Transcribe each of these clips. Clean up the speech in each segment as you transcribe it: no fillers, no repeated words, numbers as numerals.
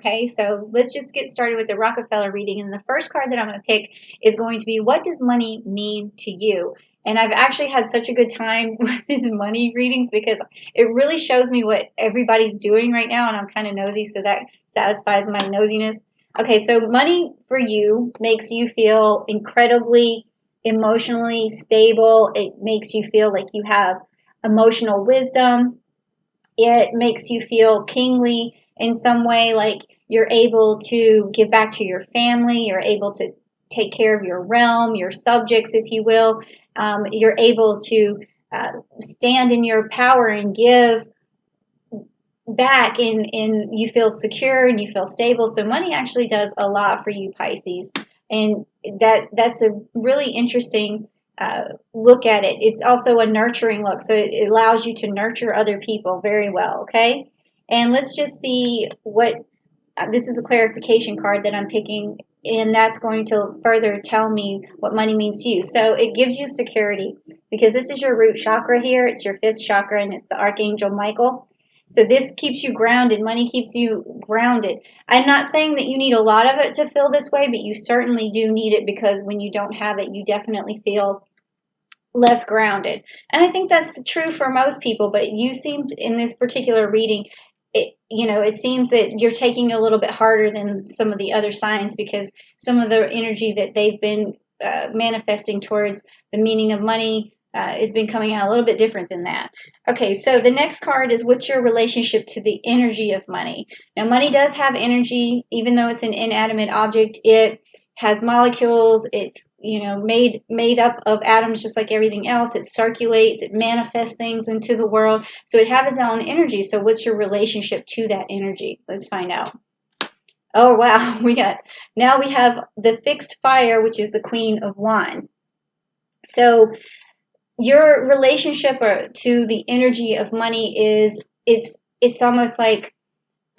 Okay, so let's just get started with the Rockefeller reading. And the first card that I'm going to pick is going to be, what does money mean to you? And I've actually had such a good time with these money readings because it really shows me what everybody's doing right now, and I'm kind of nosy, so that satisfies my nosiness. Okay, so money for you makes you feel incredibly emotionally stable. It makes you feel like you have emotional wisdom. It makes you feel kingly in some way, like you're able to give back to your family, you're able to take care of your realm, your subjects, if you will. You're able to stand in your power and give back, and you feel secure and you feel stable. So money actually does a lot for you, Pisces, and that's a really interesting look at it. It's also a nurturing look, so it allows you to nurture other people very well. Okay, and let's just see what this is, a clarification card that I'm picking, and that's going to further tell me what money means to you. So it gives you security because this is your root chakra here. It's your fifth chakra, and it's the Archangel Michael. So this keeps you grounded. Money keeps you grounded. I'm not saying that you need a lot of it to feel this way, but you certainly do need it, because when you don't have it, you definitely feel less grounded. And I think that's true for most people, but you seemed in this particular reading, it seems that you're taking a little bit harder than some of the other signs, because some of the energy that they've been manifesting towards the meaning of money has been coming out a little bit different than that. Okay, so the next card is, what's your relationship to the energy of money? Now, money does have energy, even though it's an inanimate object. It has molecules. It's made up of atoms, just like everything else. It circulates. It manifests things into the world. So it has its own energy. So what's your relationship to that energy? Let's find out. Oh wow, we have the fixed fire, which is the Queen of Wands. So your relationship to the energy of money is, it's almost like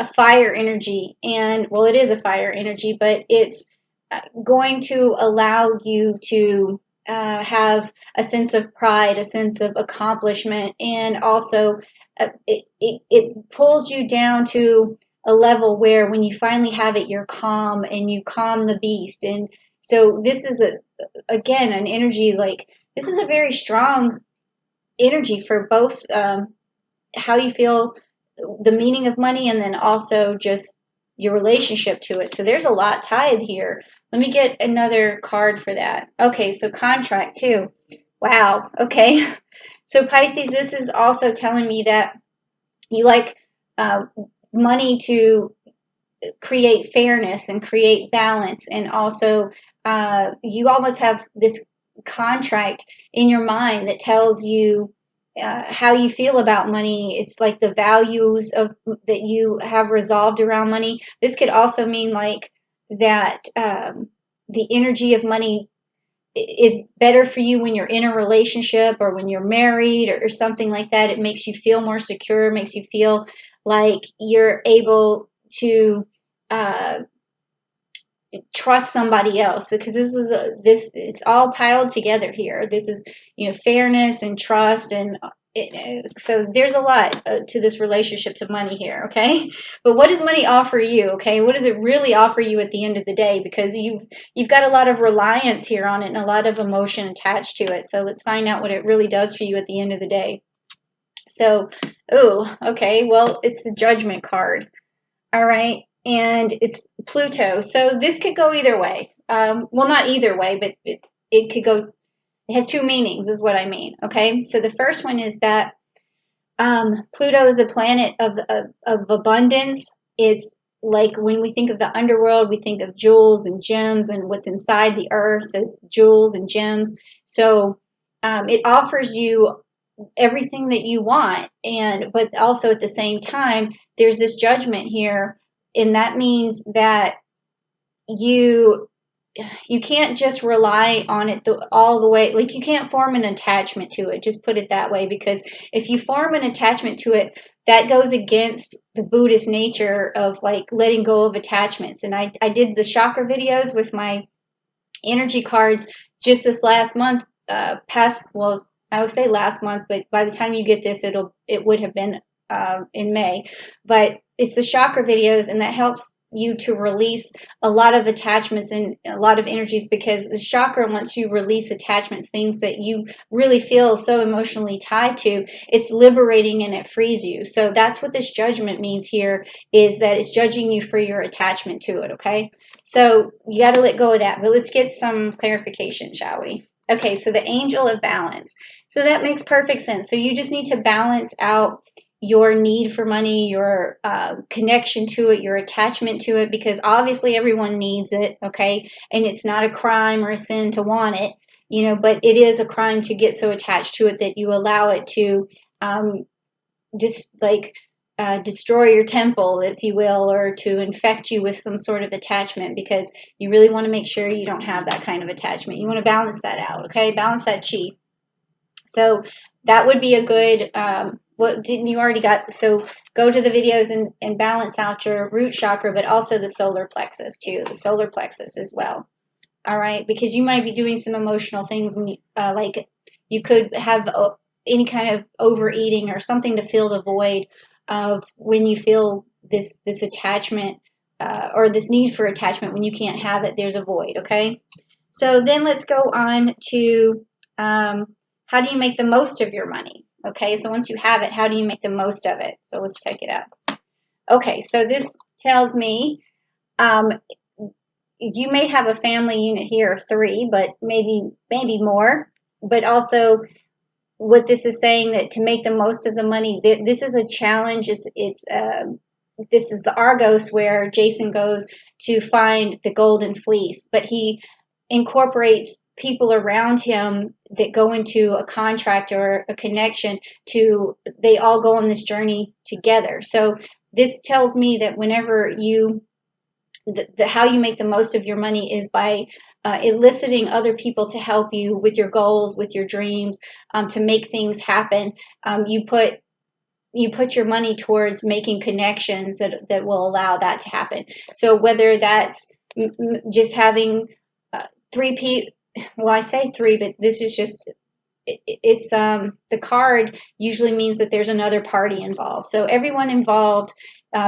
a fire energy. And well, it is a fire energy, but it's going to allow you to have a sense of pride, a sense of accomplishment, and also it pulls you down to a level where when you finally have it, you're calm and you calm the beast. And so this is again an energy, like this is a very strong energy for both how you feel, the meaning of money, and then also just your relationship to it. So there's a lot tied here. Let me get another card for that. Okay, so contract too. Wow. Okay. So Pisces, this is also telling me that you like uh, money to create fairness and create balance, and also you almost have this contract in your mind that tells you how you feel about money. It's like the values of that you have resolved around money. This could also mean like that the energy of money is better for you when you're in a relationship or when you're married, or something like that. It makes you feel more secure, makes you feel like you're able to uh, trust somebody else, because this it's all piled together here. This is fairness and trust, and so there's a lot to this relationship to money here. Okay, but what does money offer you? Okay, what does it really offer you at the end of the day? Because you've got a lot of reliance here on it and a lot of emotion attached to it. So let's find out what it really does for you at the end of the day. So, oh, okay, well, it's the Judgment card. All right, and it's Pluto. So this could go either way. Well, not either way, but it could go. It has two meanings, is what I mean. Okay, so the first one is that Pluto is a planet of abundance. It's like when we think of the underworld, we think of jewels and gems, and what's inside the earth is jewels and gems. So it offers you everything that you want, but also at the same time there's this judgment here, and that means that you can't just rely on it all the way. Like, you can't form an attachment to it, just put it that way, because if you form an attachment to it, that goes against the Buddhist nature of like letting go of attachments. And I did the chakra videos with my energy cards just this last month, well, I would say last month, but by the time you get this, it would have been in May. But it's the chakra videos, and that helps you to release a lot of attachments and a lot of energies, because the chakra, once you release attachments, things that you really feel so emotionally tied to, it's liberating and it frees you. So that's what this judgment means here, is that it's judging you for your attachment to it, okay? So you got to let go of that. But let's get some clarification, shall we? Okay, so the angel of balance. So that makes perfect sense. So you just need to balance out your need for money, your connection to it, your attachment to it, because obviously everyone needs it, okay? And it's not a crime or a sin to want it, you know, but it is a crime to get so attached to it that you allow it to just like destroy your temple, if you will, or to infect you with some sort of attachment, because you really want to make sure you don't have that kind of attachment. You want to balance that out, okay? Balance that chi. So that would be a good, what didn't you already got? So go to the videos and balance out your root chakra, but also the solar plexus too, the solar plexus as well. All right, because you might be doing some emotional things when you, like you could have any kind of overeating or something to fill the void of when you feel this attachment or this need for attachment. When you can't have it, there's a void, okay? So then let's go on to how do you make the most of your money? Okay, so once you have it, how do you make the most of it? So let's check it out. Okay, so this tells me you may have a family unit here of 3, but maybe more. But also, what this is saying, that to make the most of the money, this is a challenge. This is the Argos, where Jason goes to find the golden fleece, but he incorporates people around him that go into a contract or a connection to, they all go on this journey together. So this tells me that whenever you, how you make the most of your money is by eliciting other people to help you with your goals, with your dreams, to make things happen. You put your money towards making connections that will allow that to happen. So whether that's just having 3 people, well, I say 3, but this is just, it's the card usually means that there's another party involved. So everyone involved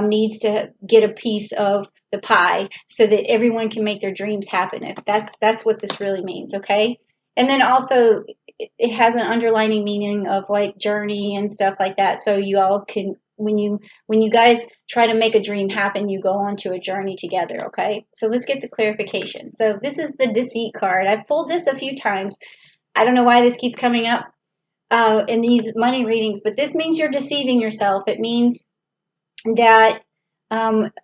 needs to get a piece of the pie so that everyone can make their dreams happen. If that's what this really means, okay? And then also it has an underlining meaning of like journey and stuff like that. So you all can, when you guys try to make a dream happen, you go on to a journey together, okay? So let's get the clarification. So this is the deceit card. I've pulled this a few times. I don't know why this keeps coming up in these money readings, but this means you're deceiving yourself. It means that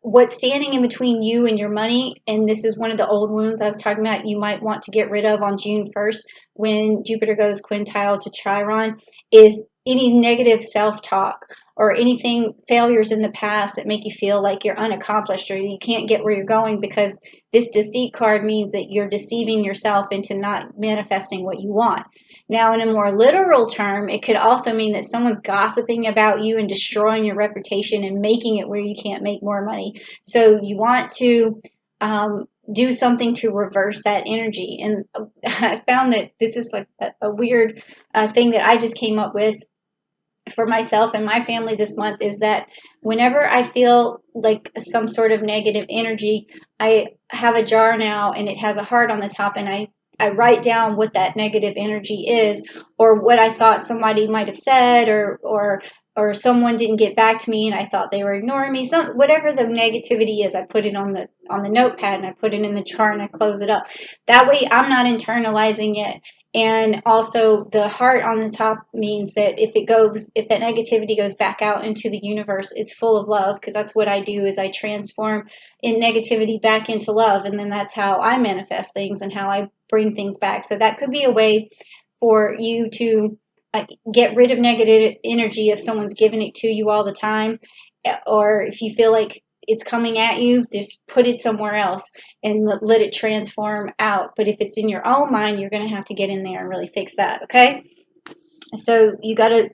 what's standing in between you and your money, and this is one of the old wounds I was talking about, you might want to get rid of on June 1st when Jupiter goes quintile to Chiron, is any negative self-talk or anything, failures in the past that make you feel like you're unaccomplished or you can't get where you're going, because this deceit card means that you're deceiving yourself into not manifesting what you want. Now, in a more literal term, it could also mean that someone's gossiping about you and destroying your reputation and making it where you can't make more money. So you want to do something to reverse that energy. And I found that this is like a weird thing that I just came up with for myself and my family this month, is that whenever I feel like some sort of negative energy, I have a jar now and it has a heart on the top, and I write down what that negative energy is, or what I thought somebody might have said, or someone didn't get back to me and I thought they were ignoring me. Whatever the negativity is, I put it on the notepad and I put it in the jar and I close it up. That way I'm not internalizing it. And also the heart on the top means that if that negativity goes back out into the universe, it's full of love, because that's what I do, is I transform in negativity back into love. And then that's how I manifest things and how I bring things back. So that could be a way for you to get rid of negative energy if someone's giving it to you all the time, or if you feel like it's coming at you, just put it somewhere else and let it transform out. But if it's in your own mind, you're going to have to get in there and really fix that, okay? So you got to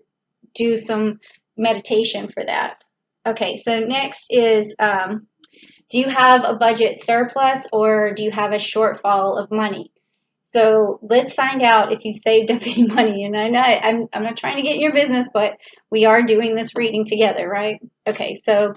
do some meditation for that. Okay, so next is, do you have a budget surplus or do you have a shortfall of money? So let's find out if you've saved up any money. And I know I'm not trying to get in your business, but we are doing this reading together, right? Okay, so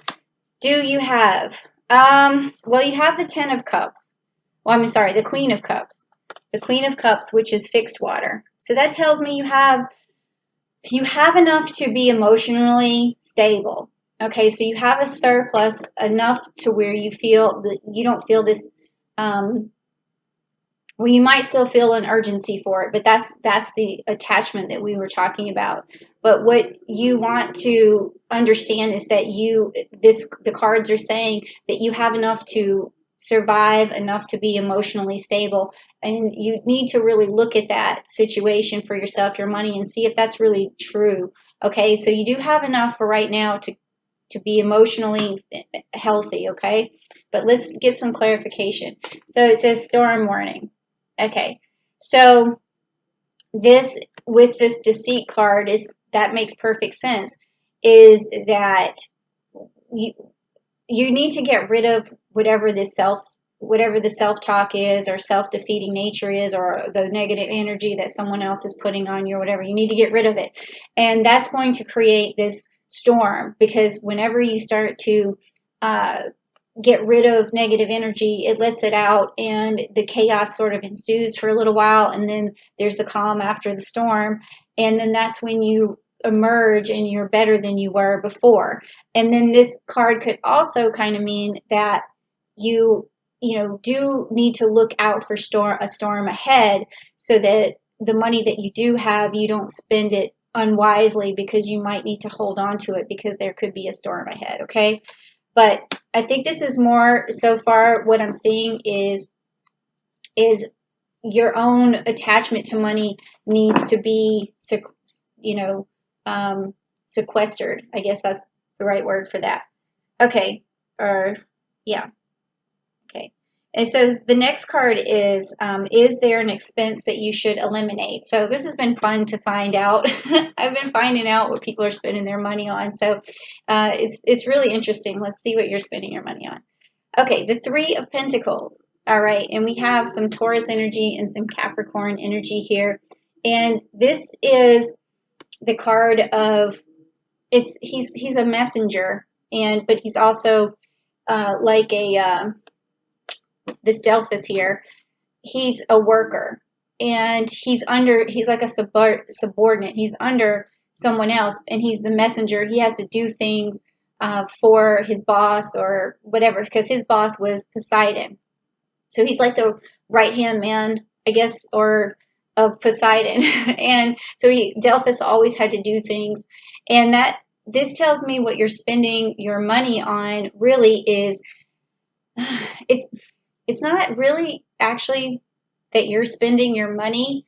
do you have Well, you have the Ten of Cups. Well, I'm sorry, the Queen of Cups. The Queen of Cups, which is fixed water. So that tells me you have enough to be emotionally stable. Okay, so you have a surplus enough to where you feel that you don't feel this. Well, you might still feel an urgency for it, but that's the attachment that we were talking about. But what you want to understand is that the cards are saying that you have enough to survive, enough to be emotionally stable, and you need to really look at that situation for yourself, your money, and see if that's really true. Okay, so you do have enough for right now to be emotionally healthy. Okay, but let's get some clarification. So it says storm warning. Okay, so this with this deceit card that makes perfect sense. Is that you you need to get rid of whatever the self-talk is, or self-defeating nature is, or the negative energy that someone else is putting on you, or whatever. You need to get rid of it, and that's going to create this storm, because whenever you start to get rid of negative energy, it lets it out, and the chaos sort of ensues for a little while, and then there's the calm after the storm, and then that's when you emerge and you're better than you were before. And then this card could also kind of mean that you do need to look out for a storm ahead, so that the money that you do have, you don't spend it unwisely, because you might need to hold on to it because there could be a storm ahead. Okay, but I think this is more, so far what I'm seeing is your own attachment to money needs to be sequestered. I guess that's the right word for that. Okay, or yeah. Okay. And so the next card is there an expense that you should eliminate? So this has been fun to find out. I've been finding out what people are spending their money on. So it's really interesting. Let's see what you're spending your money on. Okay, the Three of Pentacles. All right, and we have some Taurus energy and some Capricorn energy here. And this is the card of, he's a messenger, but he's also like this Delphus here. He's a worker, and he's like a subordinate. He's under someone else, and he's the messenger. He has to do things for his boss or whatever, because his boss was Poseidon. So he's like the right-hand man, I guess, or of Poseidon. And so Delphus always had to do things. And this tells me what you're spending your money on really is, it's not really actually that you're spending your money.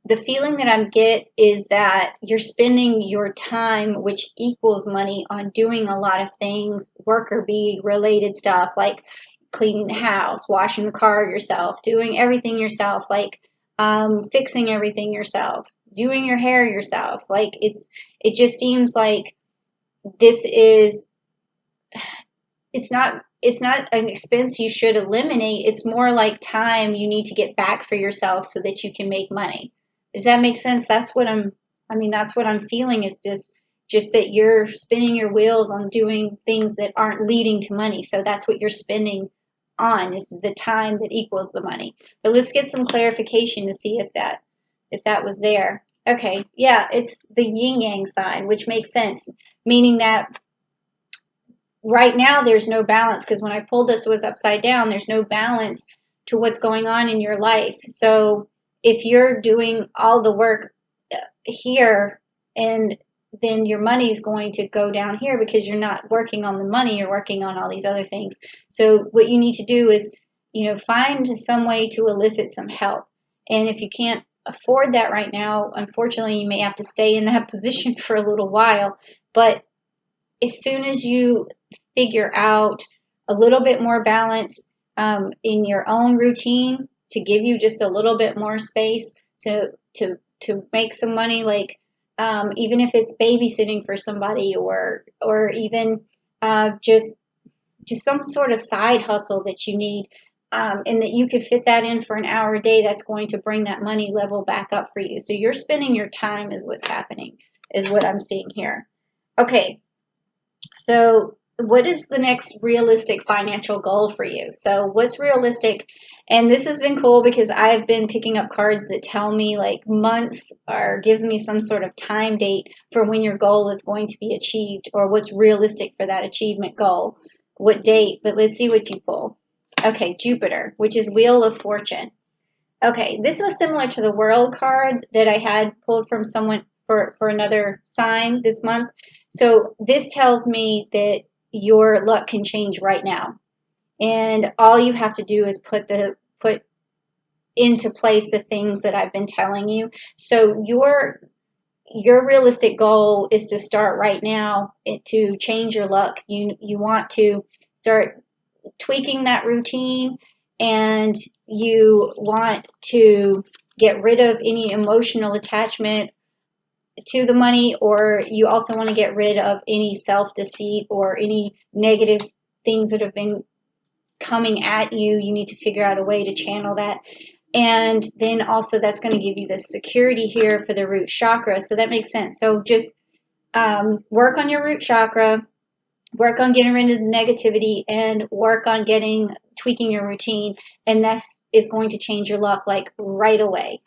The feeling that I get is that you're spending your time, which equals money, on doing a lot of things, worker bee related stuff, like cleaning the house, washing the car yourself, doing everything yourself, like fixing everything yourself, doing your hair yourself. Like it just seems like this is, it's not an expense you should eliminate. It's more like time you need to get back for yourself so that you can make money. Does that make sense? That's what I'm feeling, is just that you're spinning your wheels on doing things that aren't leading to money. So that's what you're spending on, is the time that equals the money. But let's get some clarification to see if that was there. Okay, yeah, it's the yin yang sign, which makes sense, meaning that right now there's no balance, because when I pulled this, it was upside down. There's no balance to what's going on in your life. So if you're doing all the work here, and then your money is going to go down here, because you're not working on the money, you're working on all these other things. So what you need to do is, find some way to elicit some help. And if you can't afford that right now, unfortunately, you may have to stay in that position for a little while. But as soon as you figure out a little bit more balance in your own routine, to give you just a little bit more space to make some money, like even if it's babysitting for somebody, or even just some sort of side hustle that you need, and that you could fit that in for an hour a day, that's going to bring that money level back up for you. So you're spending your time is what's happening, is what I'm seeing here. Okay, so what is the next realistic financial goal for you? So what's realistic? And this has been cool because I've been picking up cards that tell me like months or gives me some sort of time date for when your goal is going to be achieved or what's realistic for that achievement goal. What date? But let's see what you pull. Okay, Jupiter, which is Wheel of Fortune. Okay, this was similar to the World card that I had pulled from someone for another sign this month. So this tells me that your luck can change right now. And all you have to do is put into place the things that I've been telling you. So your realistic goal is to start right now to change your luck. You want to start tweaking that routine, and you want to get rid of any emotional attachment to the money, or you also want to get rid of any self-deceit or any negative things that have been coming at you. You need to figure out a way to channel that. And then also that's going to give you the security here for the root chakra. So that makes sense. So just work on your root chakra, work on getting rid of the negativity, and work on tweaking your routine. And that is going to change your luck like right away.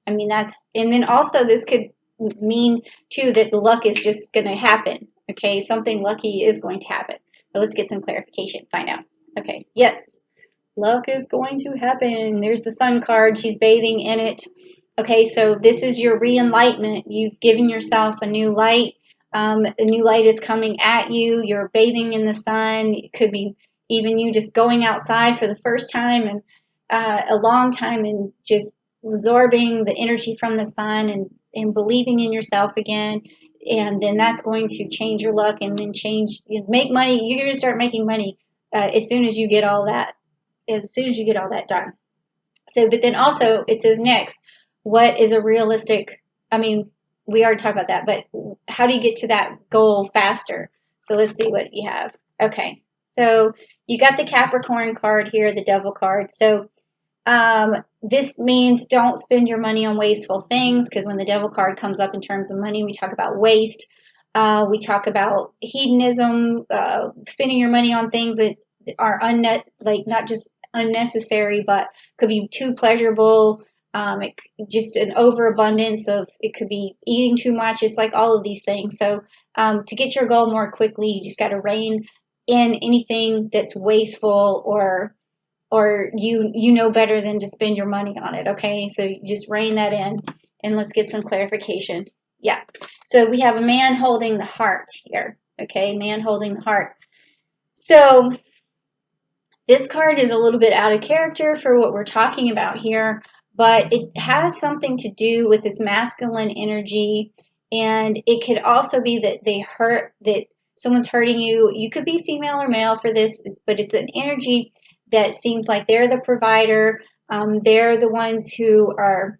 I mean, and then also this could mean too that the luck is just going to happen. Okay, something lucky is going to happen. But let's get some clarification, find out. Okay, yes, luck is going to happen. There's the sun card. She's bathing in it. Okay, so this is your re-enlightenment. You've given yourself a new light. A new light is coming at you. You're bathing in the sun. It could be even you just going outside for the first time and a long time and just absorbing the energy from the sun and believing in yourself again. And then that's going to change your luck and then make money. You're going to start making money as soon as you get all that done. So, but then also it says next, what is a realistic, I mean, we already talked about that, but how do you get to that goal faster? So let's see what you have. Okay, so you got the Capricorn card here, the Devil card. So this means don't spend your money on wasteful things, because when the Devil card comes up in terms of money, we talk about waste. We talk about hedonism, spending your money on things that are not just unnecessary, but could be too pleasurable. Just an overabundance of, it could be eating too much. It's like all of these things. So to get your goal more quickly, you just got to rein in anything that's wasteful or you know better than to spend your money on it. Okay, so you just rein that in, and let's get some clarification. Yeah, so we have a man holding the heart here. Okay, man holding the heart. So this card is a little bit out of character for what we're talking about here, but it has something to do with this masculine energy, and it could also be that someone's hurting you. You could be female or male for this, but it's an energy that seems like they're the provider. They're the ones who are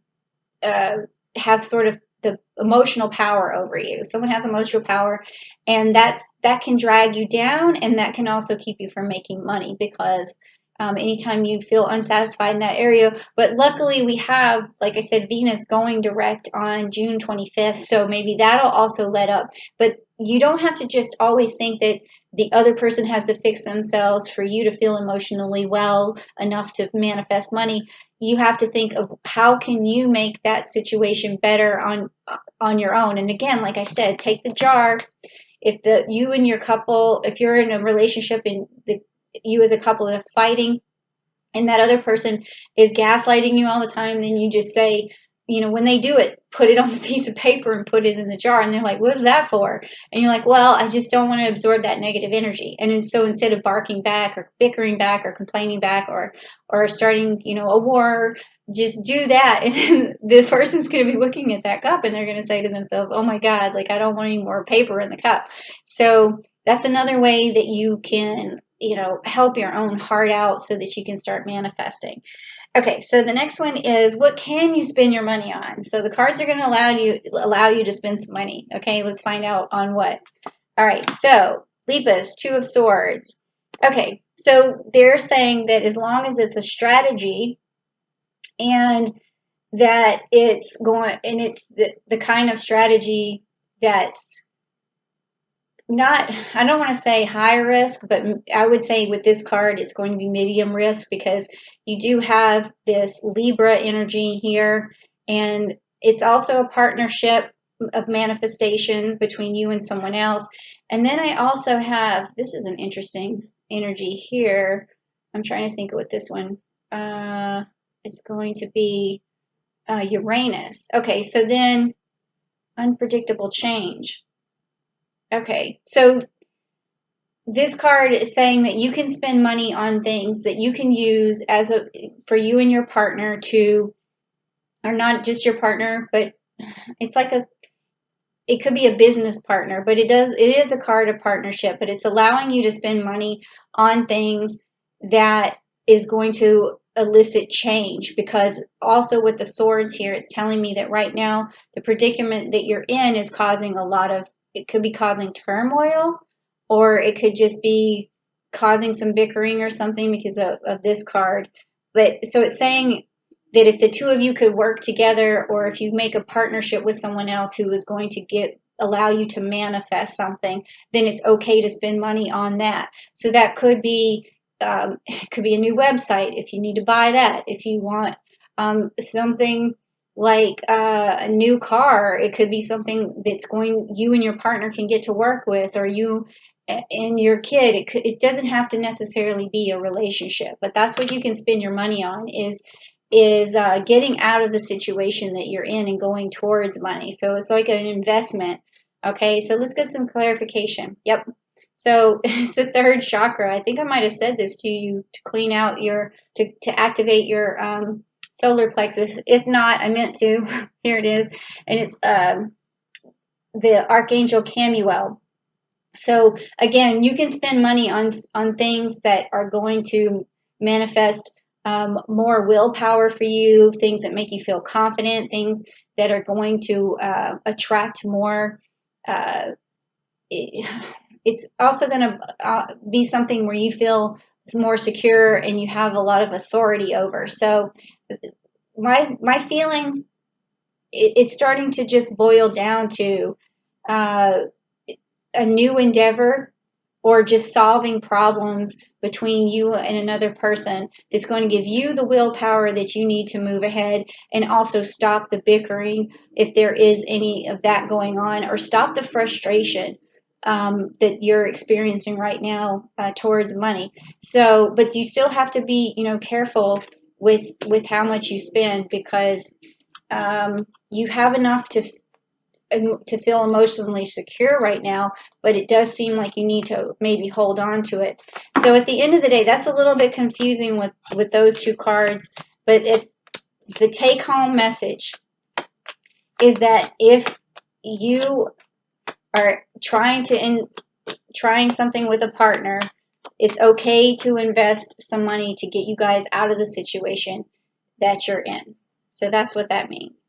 have sort of the emotional power over you. Someone has emotional power, and that can drag you down, and that can also keep you from making money, because anytime you feel unsatisfied in that area. But luckily we have, like I said, Venus going direct on June 25th, so maybe that'll also let up. But you don't have to just always think that the other person has to fix themselves for you to feel emotionally well enough to manifest money. You have to think of how can you make that situation better on your own. And again, like I said, take the jar. If you and your couple, if you're in a relationship and you as a couple are fighting, and that other person is gaslighting you all the time, then you just say, when they do it, put it on a piece of paper and put it in the jar. And they're like, what is that for? And you're like, well, I just don't want to absorb that negative energy. And so instead of barking back or bickering back or complaining back or starting, a war, just do that. And the person's going to be looking at that cup and they're going to say to themselves, oh my God, like I don't want any more paper in the cup. So that's another way that you can, help your own heart out so that you can start manifesting. Okay, so the next one is, what can you spend your money on? So the cards are going to allow you to spend some money. Okay, let's find out on what. All right, so Lepus, Two of Swords. Okay, so they're saying that as long as it's a strategy and that it's the kind of strategy that's not, I don't want to say high risk, but I would say with this card, it's going to be medium risk because you do have this Libra energy here, and it's also a partnership of manifestation between you and someone else. And then I also have, this is an interesting energy here. I'm trying to think of what this one, it's going to be Uranus. Okay, so then unpredictable change. Okay, so this card is saying that you can spend money on things that you can use as a for you and your partner to, or not just your partner, but it's like a, it could be a business partner, but it is a card of partnership, but it's allowing you to spend money on things that is going to elicit change, because also with the swords here, it's telling me that right now the predicament that you're in is causing a lot of, it could be causing turmoil, or it could just be causing some bickering or something because of this card. But so it's saying that if the two of you could work together, or if you make a partnership with someone else who is going to allow you to manifest something, then it's okay to spend money on that. So that could be it could be a new website if you need to buy that. If you want something like a new car, it could be something that's going, you and your partner can get to work with, or you and your kid. It doesn't have to necessarily be a relationship, but that's what you can spend your money on, is getting out of the situation that you're in and going towards money. So it's like an investment. Okay, so let's get some clarification. Yep. So it's the third chakra. I think I might have said this to you, to clean out your, to activate your solar plexus. If not, I meant to. Here it is. And it's the Archangel Camuel. So again, you can spend money on things that are going to manifest more willpower for you, things that make you feel confident, things that are going to attract more. Uh, it's also going to be something where you feel more secure and you have a lot of authority over. So my feeling, it's starting to just boil down to uh, a new endeavor, or just solving problems between you and another person that's going to give you the willpower that you need to move ahead, and also stop the bickering if there is any of that going on, or stop the frustration that you're experiencing right now towards money. So, but you still have to be, careful with how much you spend, because you have enough to feel emotionally secure right now, but it does seem like you need to maybe hold on to it. So at the end of the day, that's a little bit confusing with those two cards, but the take home message is that if you are trying something with a partner, it's okay to invest some money to get you guys out of the situation that you're in. So that's what that means.